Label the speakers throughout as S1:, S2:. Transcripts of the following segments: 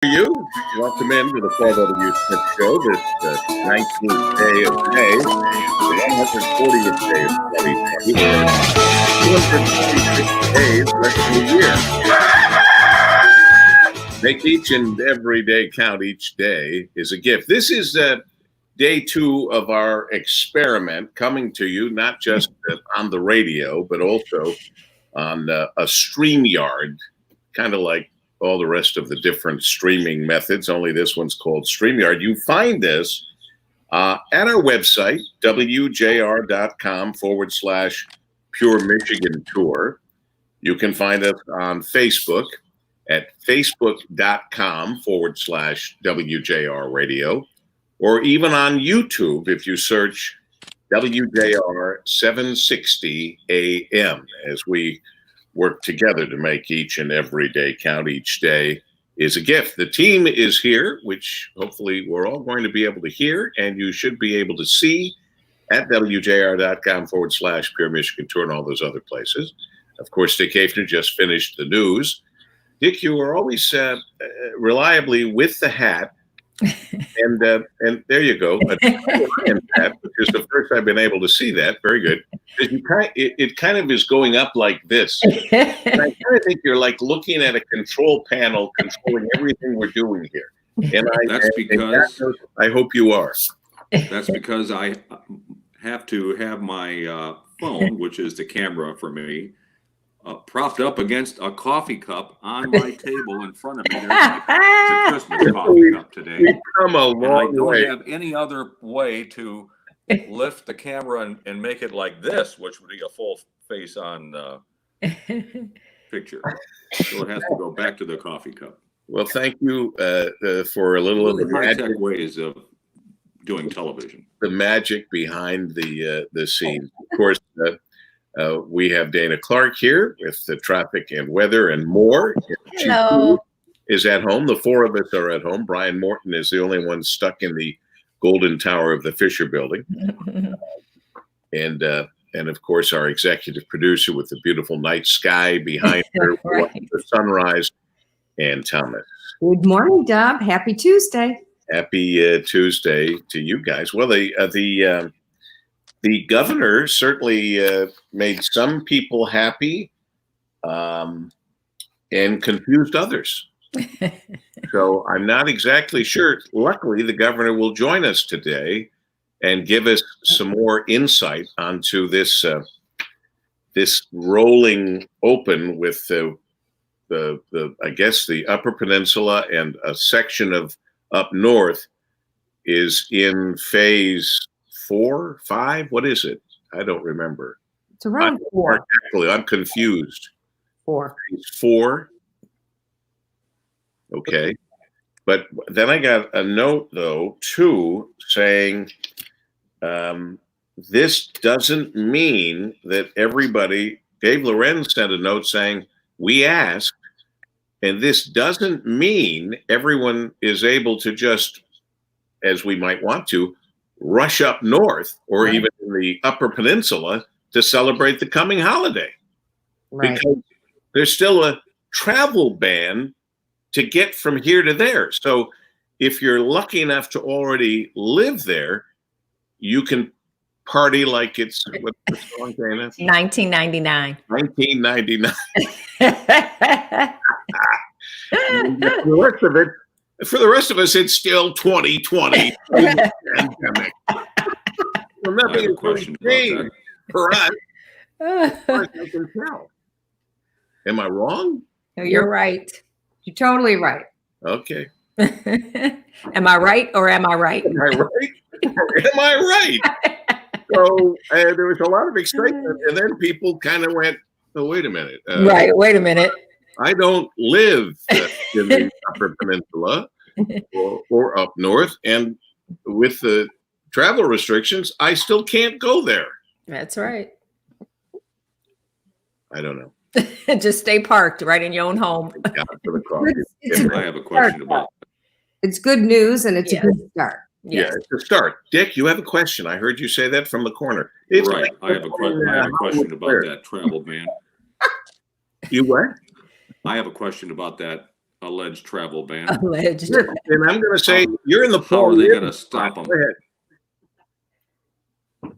S1: You welcome into the 12W Smith Show this 19th day of May, the 140th day of 2020, 246 days left in the year. Make each and every day count. Each day is a gift. This is day 2 of our experiment, coming to you not just on the radio, but also on a StreamYard, kind of like all the rest of the different streaming methods, only this one's called StreamYard. You find this at our website, wjr.com/Pure Michigan Tour. You can find us on Facebook at facebook.com/WJR Radio, or even on YouTube if you search WJR 760 AM, as we work together to make each and every day count. Each day is a gift. The team is here, which hopefully we're all going to be able to hear, and you should be able to see at WJR.com/Pure Michigan Tour and all those other places. Of course, Dick Hafner just finished the news. Dick, you are always reliably with the hat. And there you go. Hat, which is the first I've been able to see that. Very good. It kind of is going up like this. And I kind of think you're like looking at a control panel controlling everything we're doing here. And I hope you are.
S2: That's because I have to have my phone, which is the camera for me, propped up against a coffee cup on my table in front of me. There's a Christmas coffee cup today.
S1: We've come a long way.
S2: I don't have any other way to lift the camera and make it like this, which would be a full face on picture. So it has to go back to the coffee cup.
S1: Well, thank you for a little of the
S2: high-tech ways of doing television.
S1: The magic behind the scene. Of course, we have Dana Clark here with the traffic and weather and more.
S3: Hello.
S1: Is at home. The four of us are at home. Brian Morton is the only one stuck in the Golden Tower of the Fisher Building. And of course, our executive producer with the beautiful night sky behind her,
S3: Right.
S1: the sunrise, and Thomas.
S3: Good morning, Dub. Happy Tuesday.
S1: Happy Tuesday to you guys. Well, the governor certainly made some people happy and confused others. So I'm not exactly sure. Luckily, the governor will join us today and give us some more insight onto this rolling open with the I guess the Upper Peninsula and a section of up north is in phase 4, 5. What is it? I don't remember.
S3: It's around 4.
S1: Actually, I'm confused.
S3: 4.
S1: Phase 4. Okay. But then I got a note, though, too, saying this doesn't mean that everybody, Dave Lorenz sent a note saying, we asked, and this doesn't mean everyone is able to just, as we might want to, rush up north or
S3: Right.
S1: even in the Upper Peninsula to celebrate the coming holiday.
S3: Right.
S1: Because there's still a travel ban to get from here to there. So if you're lucky enough to already live there, you can party like it's, what's the song, Dana?
S3: 1999.
S1: 1999. For the rest of us, it's still 2020. Pandemic. Well, nothing is really changed for us, as far as I can tell. Am I wrong?
S3: No, you're right. You're totally right.
S1: Okay.
S3: Am I right or am I right?
S1: Am I right? Am I right? So there was a lot of excitement, and then people kind of went, "Oh, wait a minute!
S3: Right. Wait a minute.
S1: I don't live in the Upper Peninsula or up north, and with the travel restrictions, I still can't go there."
S3: That's right.
S1: I don't know.
S3: Just stay parked right in your own home.
S1: Yeah, for the coffee.
S2: I have a question about
S4: It's good news and it's
S3: Yes.
S4: a good start.
S1: Yeah, it's a start. Dick, you have a question. I heard you say that from the corner. It's
S2: right.
S1: like
S2: I have a question about that travel ban.
S1: You what?
S2: I have a question about that alleged travel ban.
S3: Alleged.
S1: And I'm going to say, you're in the
S2: How are
S1: poll.
S2: they going to stop them?
S1: Go ahead.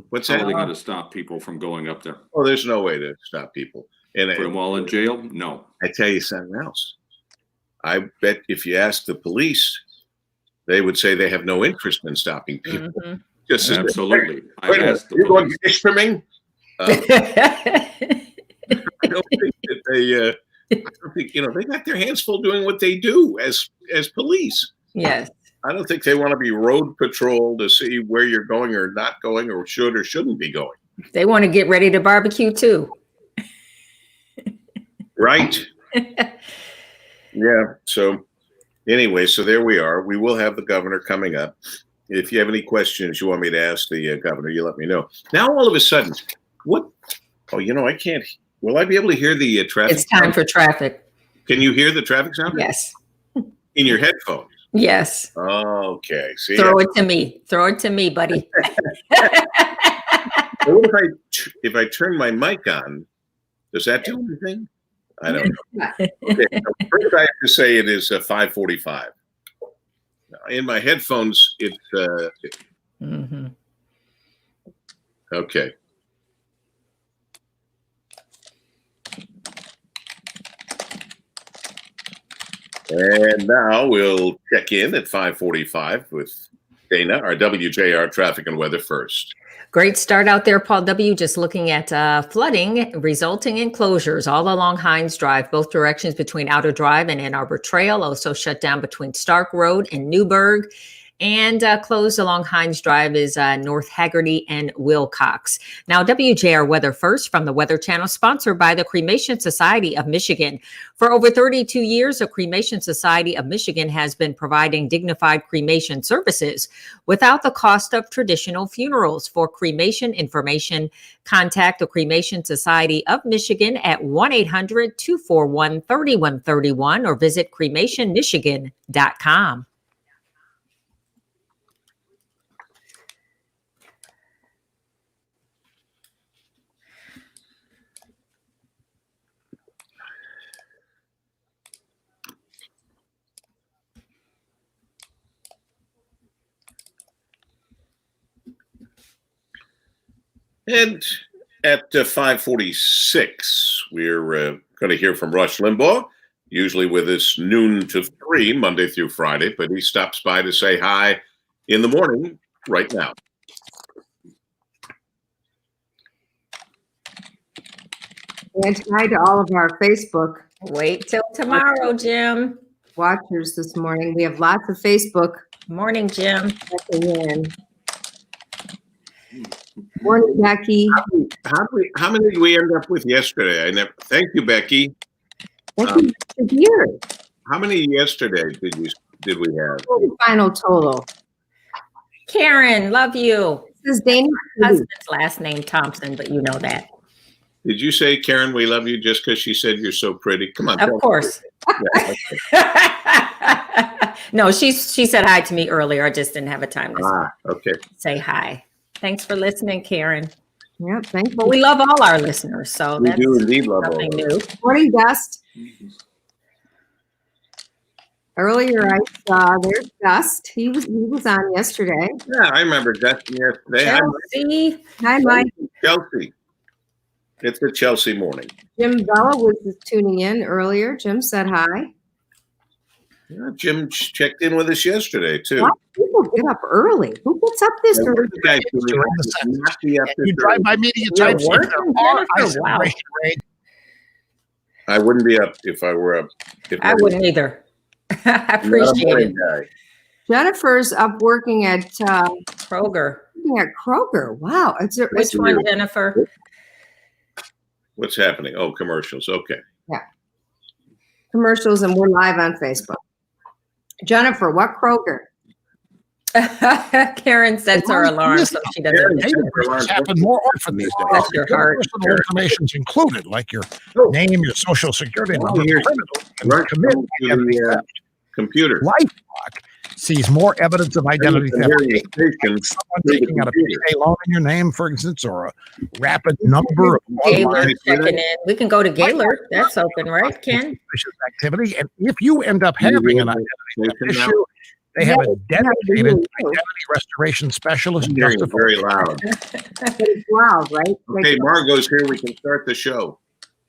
S1: What's
S2: How
S1: that?
S2: are they going to stop people from going up there?
S1: Oh, there's no way to stop people. And
S2: Put them all in jail? No.
S1: I tell you something else. I bet if you ask the police, they would say they have no interest in stopping people.
S3: Mhm.
S1: Just as-
S2: Absolutely. I
S1: Wait a minute,
S2: asked the
S1: you're going
S2: police.
S1: fish swimming? I don't think that I don't think, they got their hands full doing what they do as police.
S3: Yes.
S1: I don't think they want to be road patrol to see where you're going or not going or should or shouldn't be going.
S3: They want to get ready to barbecue too.
S1: Right. Yeah. So anyway, so there we are. We will have the governor coming up. If you have any questions you want me to ask the governor, you let me know. Now, all of a sudden, what? Oh, I can't. Will I be able to hear the traffic?
S3: It's time
S1: sound?
S3: for traffic.
S1: Can you hear the traffic sound?
S3: Yes.
S1: In your headphones?
S3: Yes.
S1: Okay. See,
S3: Throw it to me. Throw it to me, buddy.
S1: what if I turn my mic on? Does that do anything? I don't know. Okay. So first, I have to say it is 5:45. In my headphones, it's
S3: Mhm.
S1: okay. And now we'll check in at 5:45 with Dana, our WJR traffic and weather first.
S3: Great start out there, Paul W. Just looking at flooding resulting in closures all along Hines Drive, both directions between Outer Drive and Ann Arbor Trail. Also shut down between Stark Road and Newburgh. And closed along Hines Drive is North Haggerty and Wilcox. Now, WJR Weather First from the Weather Channel, sponsored by the Cremation Society of Michigan. For over 32 years, the Cremation Society of Michigan has been providing dignified cremation services without the cost of traditional funerals. For cremation information, contact the Cremation Society of Michigan at 1-800-241-3131 or visit cremationmichigan.com.
S1: And at 5:46, we're going to hear from Rush Limbaugh, usually with us noon to 3, Monday through Friday, but he stops by to say hi in the morning right now.
S4: And hi to all of our Facebook
S3: Wait till tomorrow, Jim.
S4: watchers this morning. We have lots of Facebook
S3: Morning, Jim.
S4: checking in. Morning, Becky.
S1: How many did we end up with yesterday? Thank you, Becky.
S4: Becky, you're here.
S1: How many yesterday did we have?
S4: What was the final total?
S3: Karen, love you.
S4: This is Dana.
S3: Husband's last name Thompson, but you know that.
S1: Did you say, Karen, we love you just because she said you're so pretty? Come on.
S3: Of course.
S1: Yeah, okay.
S3: No, she said hi to me earlier. I just didn't have a time to
S1: Okay.
S3: say hi. Thanks for listening, Karen.
S4: Yep, thank you.
S3: Well, we love all our listeners, so
S1: We
S3: that's
S1: do indeed love all
S3: nothing
S1: of
S3: new.
S4: Morning, Dust. Earlier, I saw there's Dust. He was on yesterday.
S1: Yeah, I remember Dustin yesterday.
S3: Chelsea.
S4: Hi, Mike.
S1: Chelsea. It's a Chelsea morning.
S4: Jim Bella was tuning in earlier. Jim said hi.
S1: Yeah, Jim checked in with us yesterday,
S4: A
S1: too.
S4: lot of people get up early. Who gets up this
S1: Yeah,
S4: early?
S1: what you guys doing?
S5: During the census.
S1: Not be up this
S5: You drive
S1: early.
S5: by media
S3: You're
S5: types. If
S3: working,
S5: there are
S3: Jennifer? Wow.
S5: incineration rates,
S1: I wouldn't be up if I were up. If
S3: I wouldn't either. I
S1: I'm not a
S3: appreciate
S1: morning
S3: it.
S1: guy.
S4: Jennifer's up working at
S3: Kroger.
S4: Kroger. Wow.
S3: Which one, Jennifer?
S1: What's happening? Oh, commercials. Okay.
S4: Commercials, and we're live on Facebook. Jennifer, what Kroger?
S3: Karen sets her alarm so she doesn't.
S1: Karen,
S5: data breaches happen more often these days.
S3: Bless your heart.
S5: Personal information's included, like your
S1: Oh.
S5: name, your social security
S1: Oh,
S5: number.
S1: here's-
S5: Criminals can
S1: Right
S5: commit
S1: to
S5: every
S1: the
S5: theft.
S1: computer.
S5: LifeLock sees more evidence of identity
S1: And
S5: theft.
S1: hearing the station
S5: Someone
S1: through the
S5: taking out a
S1: computer.
S5: payday loan in your name, for instance, or a rapid number of
S3: Gaylord
S1: Online
S3: checking in. We can go to Gaylord. That's open, right, Ken?
S5: suspicious activity. And if you end up
S1: You
S5: having
S1: hear
S5: an
S1: the
S5: identity theft
S1: station now?
S5: issue, they have a
S4: Yeah,
S5: dedicated
S4: yeah.
S5: identity restoration specialist
S1: I'm
S5: just
S1: hearing
S5: to
S1: it very loud.
S4: But it's loud, right?
S1: Okay, Margot's here. We can start the show.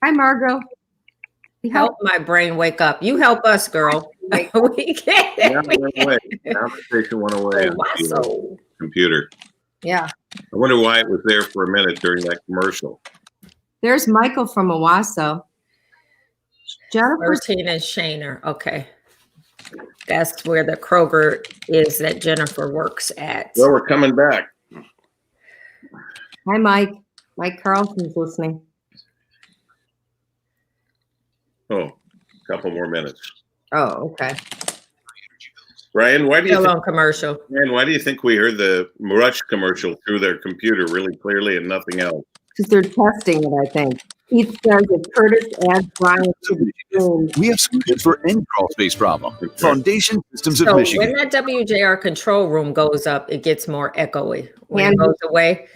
S4: Hi, Margot.
S3: Help my brain wake up. You help us, girl. We
S1: Now
S3: can't.
S1: it went away. Now the station went away on the
S3: So,
S1: computer.
S4: Yeah.
S1: I wonder why it was there for a minute during that commercial.
S4: There's Michael from Owasso. Jennifer.
S3: 13 is Shaner. Okay. That's where the Kroger is that Jennifer works at.
S1: Well, we're coming back.
S4: Hi, Mike. Mike Carlson's listening.
S1: Oh, a couple more minutes.
S4: Oh, okay.
S1: Brian, why do you
S3: Still
S1: think,
S3: on commercial.
S1: Brian, why do you think we heard the Rush commercial through their computer really clearly and nothing else?
S4: Because they're testing it, I think. Keith says if Curtis adds Brian to the stream,
S6: We have solutions for any crawl space problem. Foundation Systems of
S3: So
S6: Michigan.
S3: when that WJR control room goes up, it gets more echoey. When
S4: And-
S3: it goes away,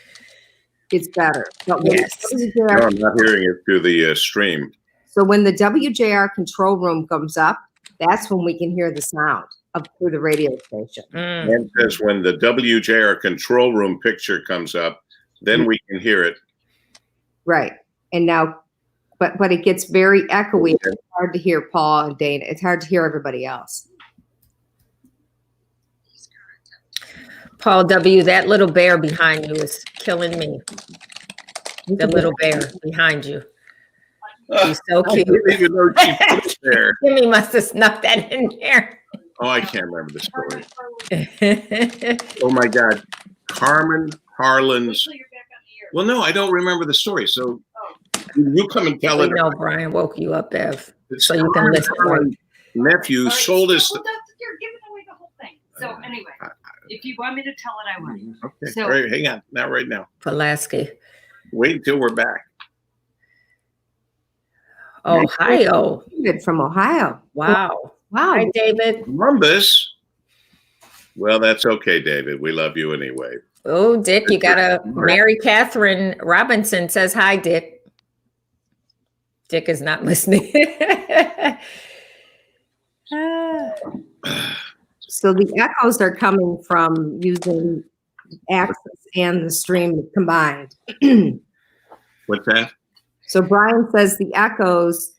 S4: it's better. But when
S3: Yes.
S1: No, I'm not hearing it through the stream.
S4: So when the WJR control room comes up, that's when we can hear the sound up through the radio station.
S1: And says when the WJR control room picture comes up, then we can hear it.
S4: Right. And now, but it gets very echoey. It's hard to hear Paul and Dana. It's hard to hear everybody else.
S3: Paul W., that little bear behind you is killing me. The little bear behind you. He's so
S1: I
S3: cute.
S1: didn't even know she put it there.
S3: Jimmy must have snuck that in there.
S1: Oh, I can't remember the story. Oh my God. Carmen Harlan's. Well, no, I don't remember the story. So you come and tell
S3: We
S1: it.
S3: know Brian woke you up, Bev.
S1: It's
S3: so you can
S1: Carmen
S3: listen, right?
S1: Harlan's nephew sold us.
S7: Well, you're giving away the whole thing. So anyway, if you want me to tell it, I will.
S1: Okay,
S7: So-
S1: all right, hang on. Not right now.
S3: Pulaski.
S1: Wait until we're back.
S3: Ohio.
S4: David from Ohio.
S3: Wow.
S4: Wow.
S3: Hi, David.
S1: Columbus. Well, that's okay, David. We love you anyway.
S3: Oh, Dick, you got a Mary Catherine Robinson says hi, Dick. Dick is not listening.
S4: So the echoes are coming from using Access and the stream combined.
S1: What's that?
S4: So Brian says the echoes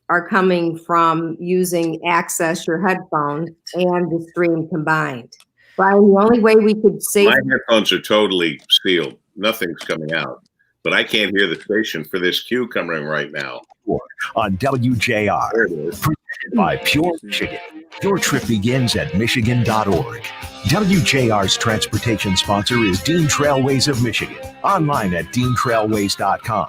S4: are coming from using Access, your headphone, and the stream combined. Brian, the only way we could save
S1: My headphones are totally sealed. Nothing's coming out. But I can't hear the station for this cue coming right now.
S6: On WJR,
S1: There it is.
S6: presented by Pure Michigan. Your trip begins at Michigan.org. WJR's transportation sponsor is Dean Trailways of Michigan. Online at DeanTrailways.com.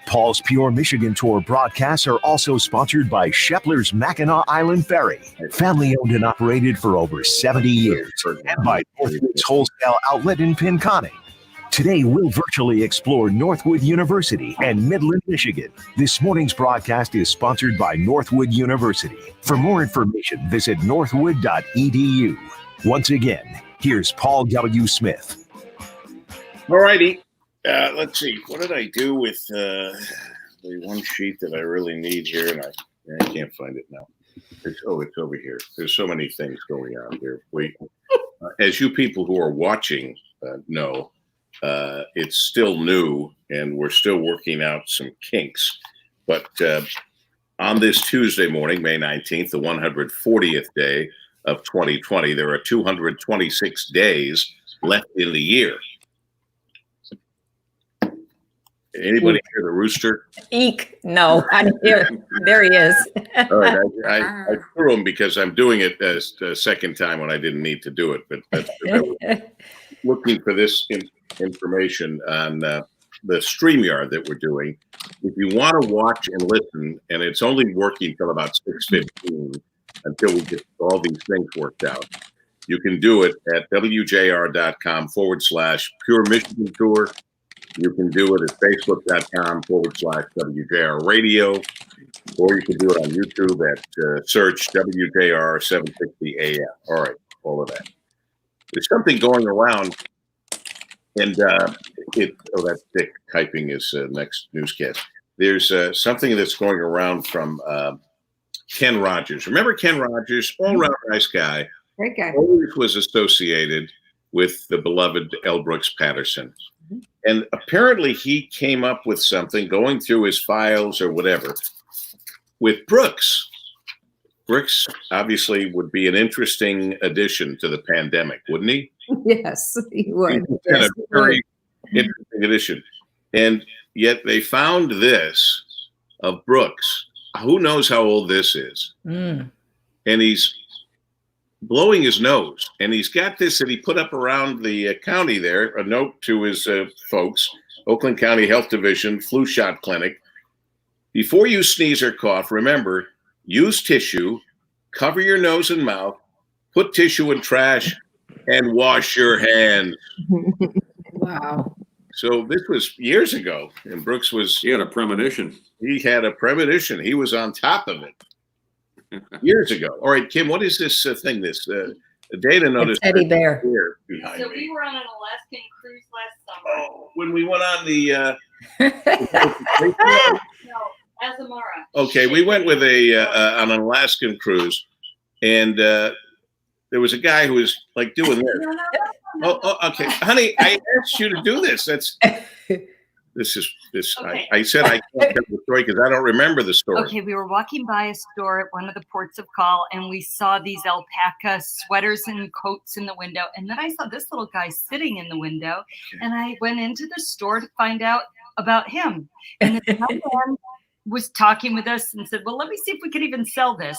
S6: Paul's Pure Michigan Tour broadcasts are also sponsored by Shepler's Mackinac Island Ferry, family owned and operated for over 70 years, and by Northwood's Wholesale Outlet in Pinconning. Today, we'll virtually explore Northwood University and Midland, Michigan. This morning's broadcast is sponsored by Northwood University. For more information, visit northwood.edu. Once again, here's Paul W. Smith.
S1: All righty. Let's see. What did I do with the one sheet that I really need here? And I can't find it now. It's over here. There's so many things going on here. As you people who are watching know, it's still new and we're still working out some kinks. But on this Tuesday morning, May 19th, the 140th day of 2020, there are 226 days left in the year. Anybody hear the rooster?
S3: Eek. No, I didn't hear. There he is.
S1: All right, I threw him because I'm doing it as a second time when I didn't need to do it. But that's looking for this information on the StreamYard that we're doing. If you want to watch and listen, and it's only working till about 6:15 until we get all these things worked out, you can do it at wjr.com/Pure Michigan Tour. You can do it at facebook.com/WJR Radio, or you can do it on YouTube at search WJR 760 AM. All right. all of that. There's something going around, and that's Dick typing his next newscast. There's something that's going around from Ken Rogers. Remember Ken Rogers? All-around nice guy.
S4: Great guy.
S1: Always was associated with the beloved L. Brooks Patterson. And apparently he came up with something, going through his files or whatever, with Brooks. Brooks obviously would be an interesting addition to the pandemic, wouldn't he?
S4: Yes, he would.
S1: He's
S4: Yes,
S1: a very interesting addition. And yet they found this of Brooks. Who knows how old this is?
S3: Mm.
S1: And he's blowing his nose. And he's got this that he put up around the county there, a note to his folks, Oakland County Health Division, flu shot clinic. Before you sneeze or cough, remember, use tissue, cover your nose and mouth, put tissue in trash, and wash your hands.
S3: Wow.
S1: So this was years ago, and Brooks was,
S2: He had a premonition.
S1: he had a premonition. He was on top of it years ago. All right, Kim, what is this thing? This Dana noticed
S3: teddy bear.
S1: here behind
S7: So
S1: me.
S7: we were on an Alaskan cruise last summer.
S1: Oh, when we went on the
S7: No, Azamara.
S1: okay, we went with on an Alaskan cruise, and there was a guy who was like doing this.
S7: No.
S1: Oh, okay, honey, I asked you to do this. That's this is this.
S7: Okay.
S1: I said I can't tell the story because I don't remember the story.
S7: Okay, we were walking by a store at one of the ports of call, and we saw these alpaca sweaters and coats in the window. And then I saw this little guy sitting in the window, and I went into the store to find out about him. And the man was talking with us and said, "Well, let me see if we could even sell this."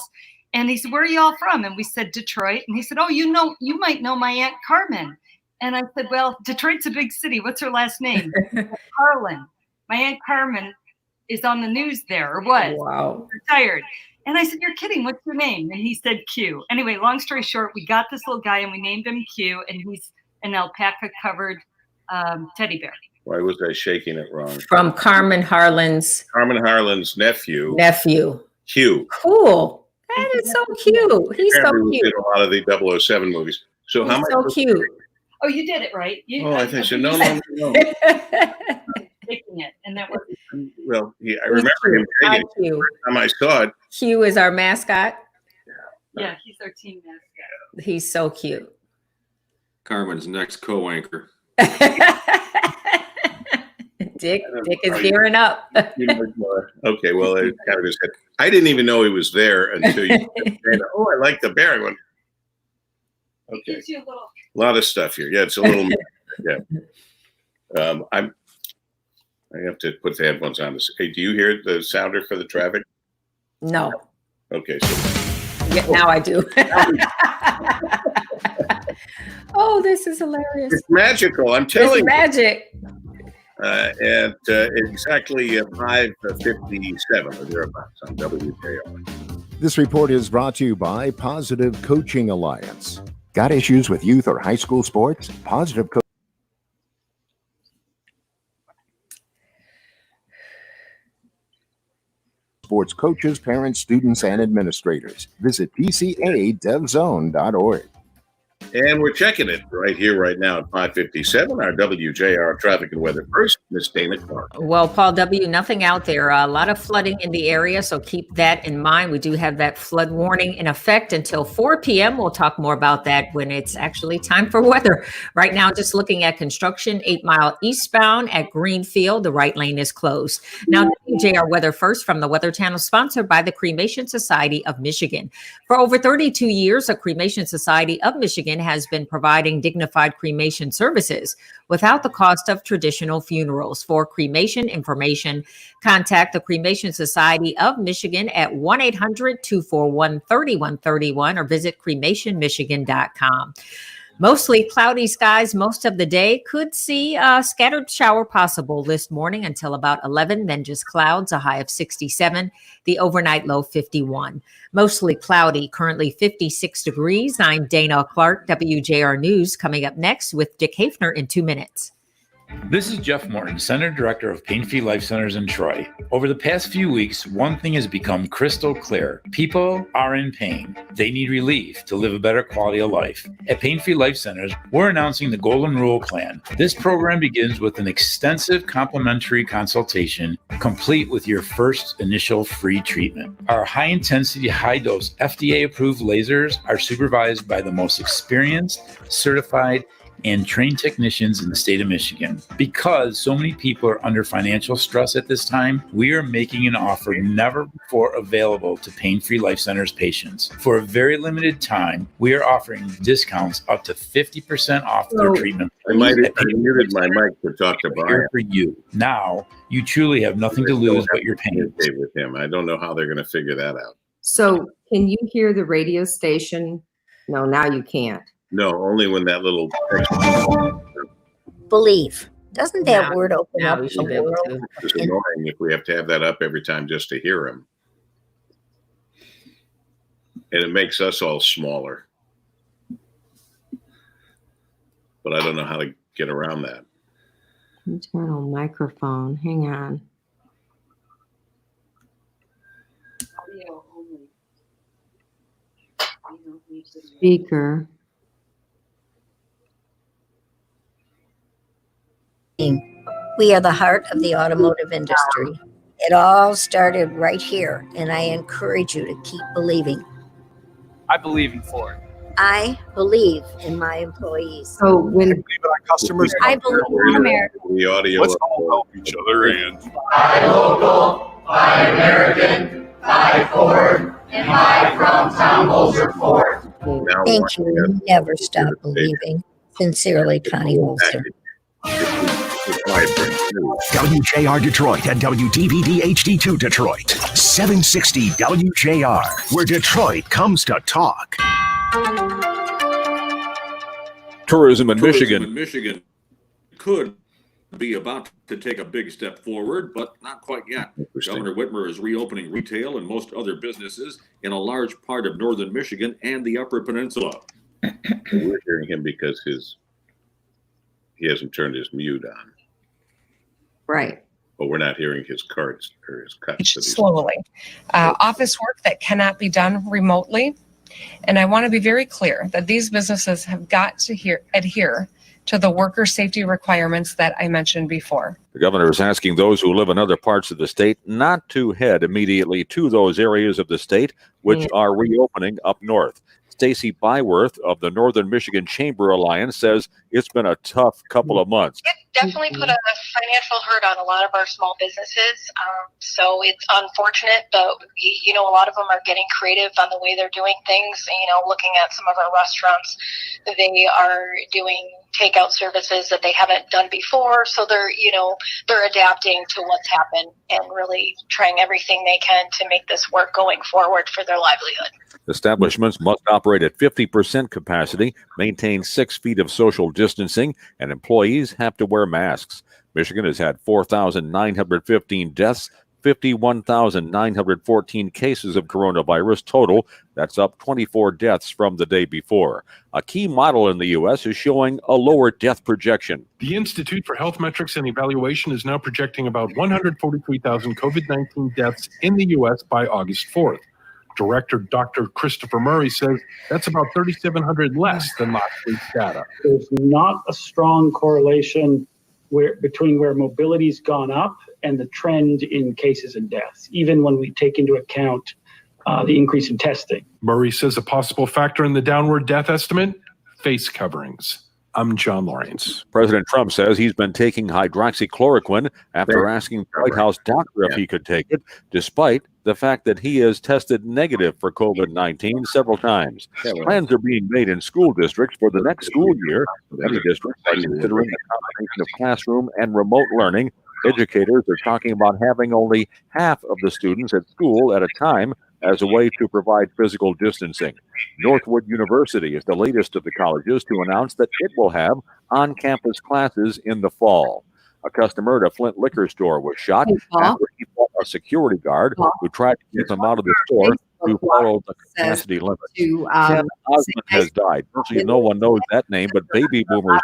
S7: And he said, "Where are you all from?" And we said, "Detroit." And he said, "Oh, you might know my Aunt Carmen." And I said, "Well, Detroit's a big city. What's her last name?" Carlin. My Aunt Carmen is on the news there, or was.
S3: Wow.
S7: Retired. And I said, "You're kidding. What's your name?" And he said, Q. Anyway, long story short, we got this little guy and we named him Q, and he's an alpaca covered teddy bear.
S1: Why was I shaking it wrong?
S3: From Carmen Harlan's
S1: Carmen Harlan's nephew,
S3: nephew.
S1: Q.
S3: Cool. That is so cute. He's so
S1: Apparently
S3: cute.
S1: did a lot of the 007 movies. So how
S3: He's
S1: much?
S3: so cute.
S7: Oh, you did it right.
S1: Oh, I think so. No.
S7: Taking it, and that was
S1: Well, I remember him
S3: Hi,
S1: saying it.
S3: Q.
S1: The time I saw it.
S3: Q is our mascot.
S7: yeah. He's our team mascot.
S3: He's so cute.
S2: Carmen's next co-anchor.
S3: Dick is gearing up.
S1: Okay, well, it kind of just said, I didn't even know he was there until you said, "Oh, I like the bear." I went,
S7: It
S1: okay,
S7: gives you a little.
S1: a lot of stuff here. Yeah, it's a little. Yeah. I have to put the headphones on. Hey, do you hear the sounder for the traffic?
S3: No.
S1: Okay, so
S3: Yeah, now I do. Oh, this is hilarious.
S1: it's magical. I'm
S3: It's
S1: telling you.
S3: magic.
S1: At exactly 5:57 or thereabouts on WJR.
S8: This report is brought to you by Positive Coaching Alliance. Got issues with youth or high school sports? Positive sports coaches, parents, students, and administrators. Visit tcadevzone.org.
S1: And we're checking it right here, right now at 5:57. Our WJR traffic and weather first, Miss Dana Clark.
S3: Well, Paul W., nothing out there. A lot of flooding in the area, so keep that in mind. We do have that flood warning in effect until 4 p.m. We'll talk more about that when it's actually time for weather. Right now, just looking at construction, 8 Mile eastbound at Greenfield. The right lane is closed. Now, WJR weather first from the Weather Channel, sponsored by the Cremation Society of Michigan. For over 32 years, the Cremation Society of Michigan has been providing dignified cremation services without the cost of traditional funerals. For cremation information, contact the Cremation Society of Michigan at 1-800-241-3131 or visit cremationmichigan.com. Mostly cloudy skies most of the day. Could see a scattered shower possible this morning until about 11, then just clouds, a high of 67, the overnight low 51. Mostly cloudy, currently 56 degrees. I'm Dana Clark, WJR News, coming up next with Dick Hafner in 2 minutes.
S9: This is Jeff Morton, Center Director of Pain Free Life Centers in Troy. Over the past few weeks, one thing has become crystal clear. People are in pain. They need relief to live a better quality of life. At Pain Free Life Centers, we're announcing the Golden Rule Plan. This program begins with an extensive complimentary consultation, complete with your first initial free treatment. Our high-intensity, high-dose, FDA-approved lasers are supervised by the most experienced, certified, and trained technicians in the state of Michigan. Because so many people are under financial stress at this time, we are making an offer never before available to Pain Free Life Centers patients. For a very limited time, we are offering discounts up to 50% off their treatment.
S1: I might have muted my mic to talk to Brian.
S9: For you. Now, you truly have nothing to lose but your pain.
S1: With him. I don't know how they're going to figure that out.
S4: So can you hear the radio station? No, now you can't.
S1: No, only when that little
S10: believe. Doesn't that word open
S3: Now
S10: up
S3: we
S10: the
S3: should be able
S10: world?
S3: to.
S1: It's annoying if we have to have that up every time just to hear him. And it makes us all smaller. But I don't know how to get around that.
S4: Internal microphone. Hang on. Speaker.
S10: We are the heart of the automotive industry. It all started right here, and I encourage you to keep believing.
S11: I believe in Ford.
S10: I believe in my employees.
S4: So when
S5: Believe in our customers.
S10: I believe in America.
S1: The audio.
S5: Let's all help each other and
S12: Buy local, buy American, buy Ford, and buy from Tom Moser Ford.
S10: Thank you. Never stop believing. Sincerely, Connie Moser.
S6: WJR Detroit and WDVD HD2 Detroit. 760 WJR, where Detroit comes to talk.
S2: Tourism in Michigan could be about to take a big step forward, but not quite yet. Governor Whitmer is reopening retail and most other businesses in a large part of northern Michigan and the Upper Peninsula.
S1: We're hearing him because he hasn't turned his mute on.
S4: right.
S1: But we're not hearing his cards or his cuts.
S13: Slowly. Office work that cannot be done remotely. And I want to be very clear that these businesses have got to adhere to the worker safety requirements that I mentioned before.
S2: The governor is asking those who live in other parts of the state not to head immediately to those areas of the state which are reopening up north. Stacy Byworth of the Northern Michigan Chamber Alliance says it's been a tough couple of months.
S14: It definitely put a financial hurt on a lot of our small businesses. So it's unfortunate, but a lot of them are getting creative on the way they're doing things. Looking at some of our restaurants, they are doing takeout services that they haven't done before. So they're adapting to what's happened and really trying everything they can to make this work going forward for their livelihood.
S2: Establishments must operate at 50% capacity, maintain 6 feet of social distancing, and employees have to wear masks. Michigan has had 4,915 deaths, 51,914 cases of coronavirus total. That's up 24 deaths from the day before. A key model in the U.S. is showing a lower death projection.
S15: The Institute for Health Metrics and Evaluation is now projecting about 143,000 COVID-19 deaths in the U.S. by August 4th. Director Dr. Christopher Murray says that's about 3,700 less than last week's data.
S16: There's not a strong correlation between where mobility's gone up and the trend in cases and deaths, even when we take into account the increase in testing.
S15: Murray says a possible factor in the downward death estimate, face coverings. I'm John Lawrence.
S2: President Trump says he's been taking hydroxychloroquine after asking the White House doctor if he could take it, despite the fact that he has tested negative for COVID-19 several times. Plans are being made in school districts for the next school year. Many districts are considering a combination of classroom and remote learning. Educators are talking about having only half of the students at school at a time as a way to provide physical distancing. Northwood University is the latest of the colleges to announce that it will have on-campus classes in the fall. A customer at a Flint liquor store was shot after he fought a security guard who tried to keep him out of the store to follow the capacity limit. Ken Osmond has died. Virtually no one knows that name, but baby boomers.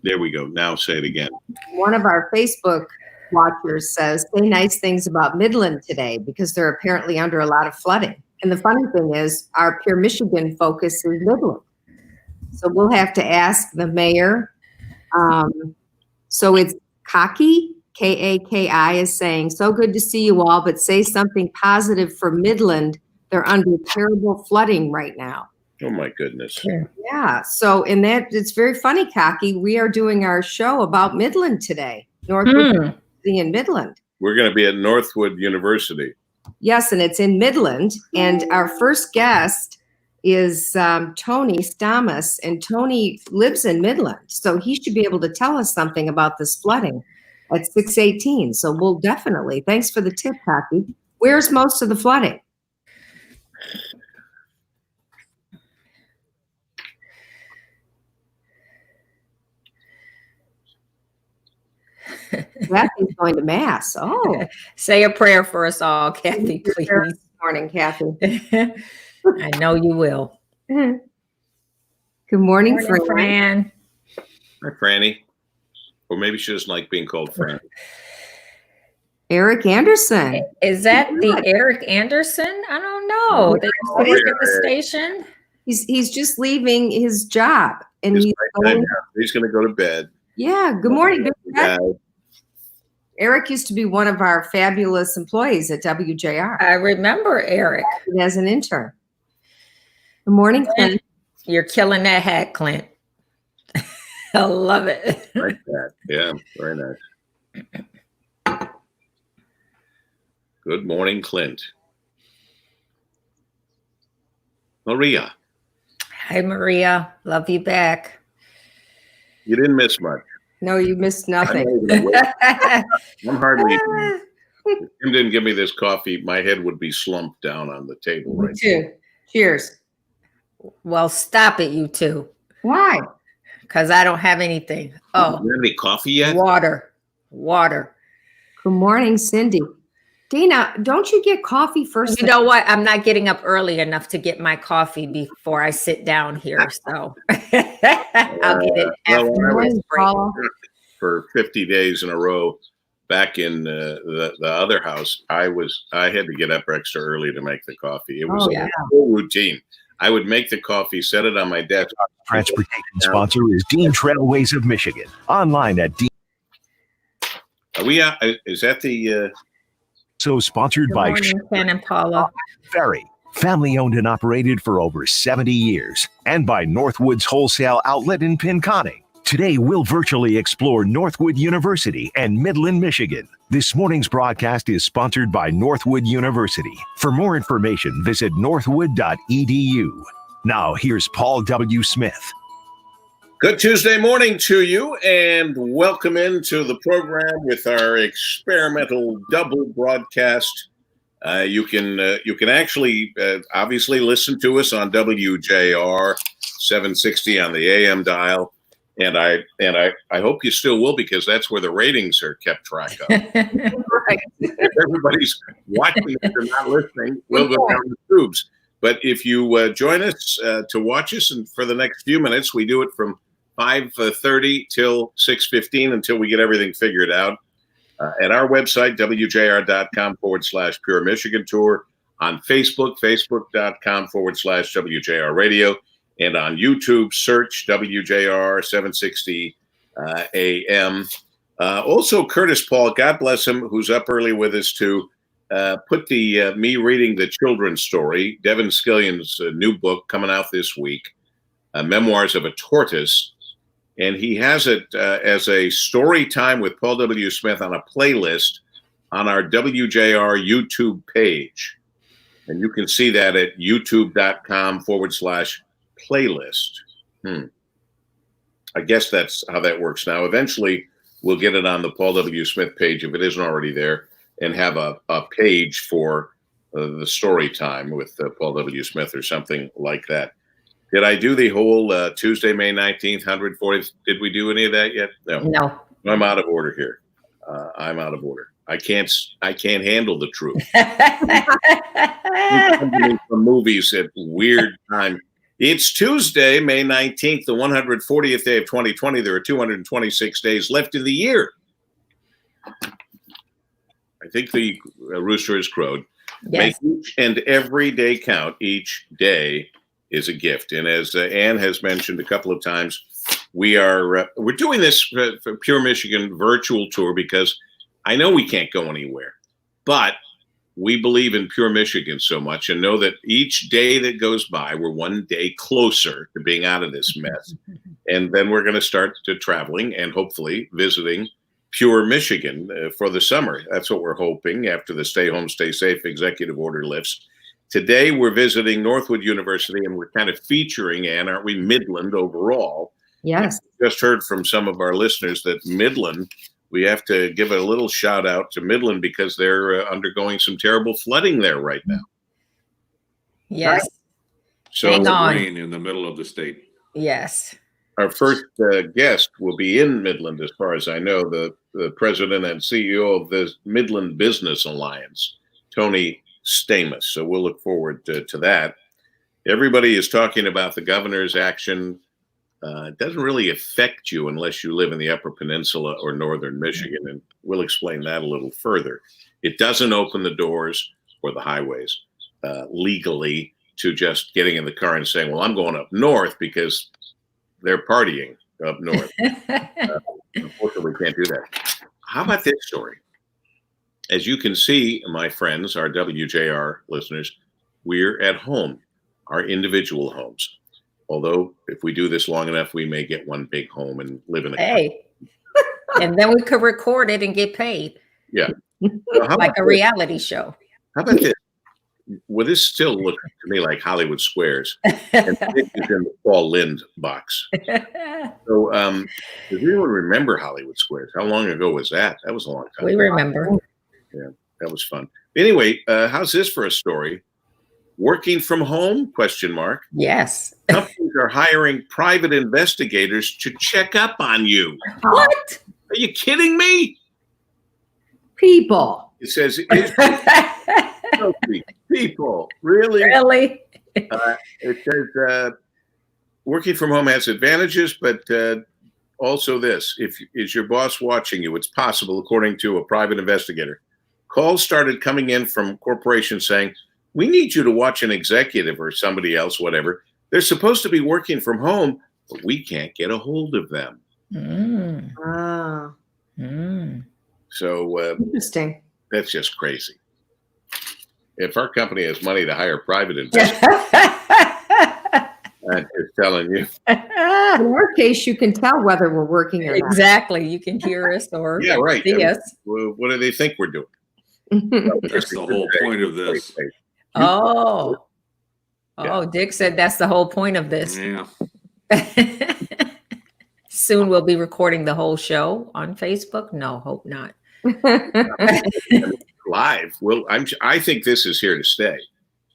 S1: There we go. Now say it again.
S4: One of our Facebook watchers says, say nice things about Midland today because they're apparently under a lot of flooding. And the funny thing is, our Pure Michigan focus is Midland. So we'll have to ask the mayor. So it's Kaki, K-A-K-I, is saying, so good to see you all, but say something positive for Midland. They're under terrible flooding right now.
S1: Oh, my goodness.
S4: Yeah. So in that, it's very funny, Kaki. We are doing our show about Midland today. Northwood in Midland.
S1: We're going to be at Northwood University.
S4: Yes, and it's in Midland. And our first guest is Tony Stamas, and Tony lives in Midland. So he should be able to tell us something about this flooding at 6:18. So we'll definitely. Thanks for the tip, Kaki. Where's most of the flooding? Kathy's going to mass. Oh,
S3: say a prayer for us all, Kathy, please.
S4: Good morning, Kathy.
S3: I know you will.
S4: Good morning,
S3: Fran.
S1: Hi, Franny. Or maybe she doesn't like being called Fran.
S4: Eric Anderson.
S3: Is that the Eric Anderson? I don't know. They work at the station.
S4: He's just leaving his job, and he's
S1: going to go to bed.
S4: Yeah. Good morning. Eric used to be one of our fabulous employees at WJR.
S3: I remember Eric
S4: as an intern. Good morning, Clint.
S3: You're killing that hat, Clint. I love it.
S1: Like that. Yeah, very nice. Good morning, Clint. Maria.
S3: Hi, Maria. Love you back.
S1: You didn't miss much.
S4: No, you missed nothing.
S1: I'm hardly eating. If Tim didn't give me this coffee, my head would be slumped down on the table right
S4: now. Cheers.
S3: Well, stop it, you two.
S4: Why?
S3: Because I don't have anything. Oh.
S1: You have any coffee yet?
S3: Water.
S4: Good morning, Cindy. Dana, don't you get coffee first?
S3: You know what? I'm not getting up early enough to get my coffee before I sit down here. So I'll get it after
S1: for 50 days in a row. Back in the other house, I had to get up extra early to make the coffee. It was a whole routine. I would make the coffee, set it on my desk.
S6: Transportation sponsor is Dean Trailways of Michigan. Online at Dean.
S1: Are we? Is that the?
S6: So sponsored by
S3: Ken and Paula.
S6: Ferry, family owned and operated for over 70 years, and by Northwood's wholesale outlet in Pinconning. Today, we'll virtually explore Northwood University and Midland, Michigan. This morning's broadcast is sponsored by Northwood University. For more information, visit northwood.edu. Now, here's Paul W. Smith.
S1: Good Tuesday morning to you, and welcome into the program with our experimental double broadcast. You can actually obviously listen to us on WJR 760 on the AM dial. And I hope you still will, because that's where the ratings are kept track of.
S4: Right.
S1: If everybody's watching and they're not listening, we'll go down the tubes. But if you join us to watch us, and for the next few minutes, we do it from 5:30 till 6:15 until we get everything figured out. At our website, wjr.com/Pure Michigan Tour, on Facebook, facebook.com/WJR Radio. And on YouTube, search WJR 760 AM. Also, Curtis Paul, God bless him, who's up early with us to put the me reading the children's story, Devin Skillion's new book coming out this week, Memoirs of a Tortoise. And he has it as a story time with Paul W. Smith on a playlist on our WJR YouTube page. And you can see that at youtube.com/playlist. I guess that's how that works now. Eventually, we'll get it on the Paul W. Smith page if it isn't already there, and have a page for the story time with Paul W. Smith or something like that. Did I do the whole Tuesday, May 19th, 140th? Did we do any of that yet?
S3: No.
S1: I'm out of order here. I'm out of order. I can't handle the truth. From movies at weird time. It's Tuesday, May 19th, the 140th day of 2020. There are 226 days left in the year. I think the rooster has crowed.
S3: Yes.
S1: Make each and every day count. Each day is a gift. And as Ann has mentioned a couple of times, we're doing this for Pure Michigan virtual tour because I know we can't go anywhere, but we believe in Pure Michigan so much and know that each day that goes by, we're one day closer to being out of this mess. And then we're going to start to traveling and hopefully visiting Pure Michigan for the summer. That's what we're hoping after the stay home, stay safe executive order lifts. Today, we're visiting Northwood University and we're kind of featuring, Ann, aren't we, Midland overall.
S4: Yes.
S1: Just heard from some of our listeners that Midland, we have to give a little shout out to Midland because they're undergoing some terrible flooding there right now.
S3: Yes.
S1: So
S3: Hang on.
S2: Rain in the middle of the state.
S3: Yes.
S1: our first guest will be in Midland, as far as I know, the president and CEO of the Midland Business Alliance, Tony Stamus. So we'll look forward to that. Everybody is talking about the governor's action. It doesn't really affect you unless you live in the Upper Peninsula or Northern Michigan, and we'll explain that a little further. It doesn't open the doors or the highways legally to just getting in the car and saying, well, I'm going up north because they're partying up north. Unfortunately, we can't do that. How about this story? As you can see, my friends, our WJR listeners, we're at home, our individual homes. Although, if we do this long enough, we may get one big home and live in a
S3: Hey, and then we could record it and get paid.
S1: Yeah. So
S3: like a reality show.
S1: How about this? Well, this still looks to me like Hollywood Squares. And this is in the Paul Lind box. So, does anyone remember Hollywood Squares? How long ago was that? That was a long time
S3: We
S1: ago.
S3: remember.
S1: Yeah, that was fun. Anyway, how's this for a story? Working from home? ?
S3: Yes.
S1: Companies are hiring private investigators to check up on you.
S3: What?
S1: Are you kidding me?
S4: People.
S1: It says people. Really?
S3: Really?
S1: It says working from home has advantages, but also this: if is your boss watching you, it's possible, according to a private investigator. Calls started coming in from corporations saying, we need you to watch an executive or somebody else, whatever. They're supposed to be working from home, but we can't get a hold of them. So
S4: interesting.
S1: That's just crazy. If our company has money to hire private investors, I'm just telling you.
S4: In our case, you can tell whether we're working or not.
S3: Exactly. You can hear us or
S1: Yeah, right.
S3: see us.
S1: What do they think we're doing?
S2: That's the whole point of this.
S3: Oh. Oh, Dick said that's the whole point of this.
S2: Yeah.
S3: Soon we'll be recording the whole show on Facebook. No, hope not.
S1: Live. Well, I think this is here to stay.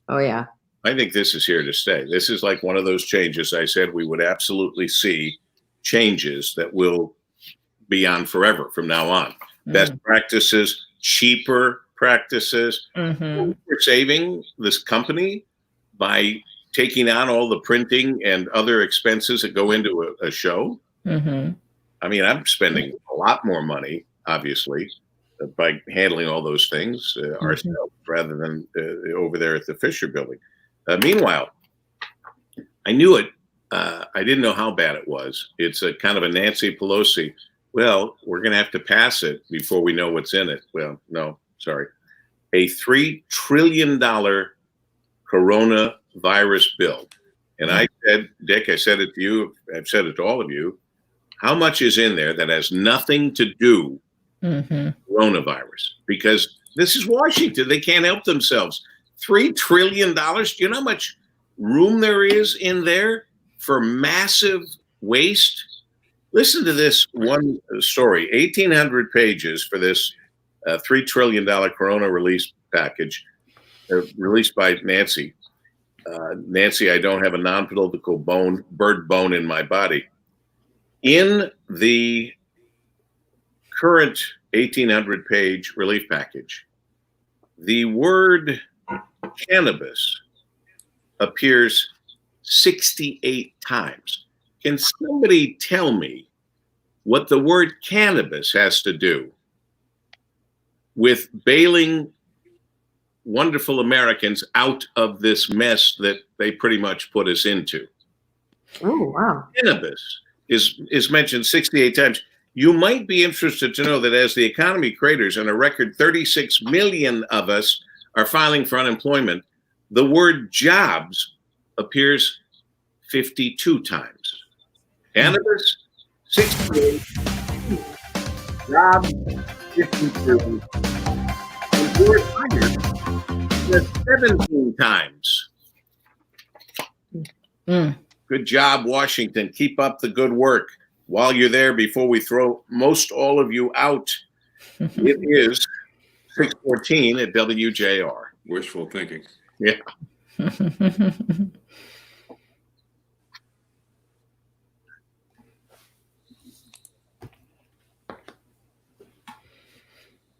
S4: Oh, yeah.
S1: I think this is here to stay. This is like one of those changes I said we would absolutely see changes that will be on forever from now on. Best practices, cheaper practices. We're saving this company by taking on all the printing and other expenses that go into a show. I mean, I'm spending a lot more money, obviously, by handling all those things ourselves rather than over there at the Fisher Building. Meanwhile, I knew it. I didn't know how bad it was. It's a kind of a Nancy Pelosi. Well, we're going to have to pass it before we know what's in it. Well, no, sorry. A $3 trillion coronavirus bill. And I said, Dick, I said it to you. I've said it to all of you. How much is in there that has nothing to do with coronavirus? Because this is Washington. They can't help themselves. $3 trillion. Do you know how much room there is in there for massive waste? Listen to this one story, 1,800 pages for this $3 trillion corona release package released by Nancy. Nancy, I don't have a non-political bird bone in my body. In the current 1,800 page relief package, the word cannabis appears 68 times. Can somebody tell me what the word cannabis has to do with bailing wonderful Americans out of this mess that they pretty much put us into?
S4: Oh, wow.
S1: Cannabis is mentioned 68 times. You might be interested to know that as the economy craters and a record 36 million of us are filing for unemployment, the word jobs appears 52 times. Cannabis, 68. Jobs, 52. And word hired, 17 times. Good job, Washington. Keep up the good work. While you're there, before we throw most all of you out, it is 6:14 at WJR.
S2: Wishful thinking.
S1: Yeah.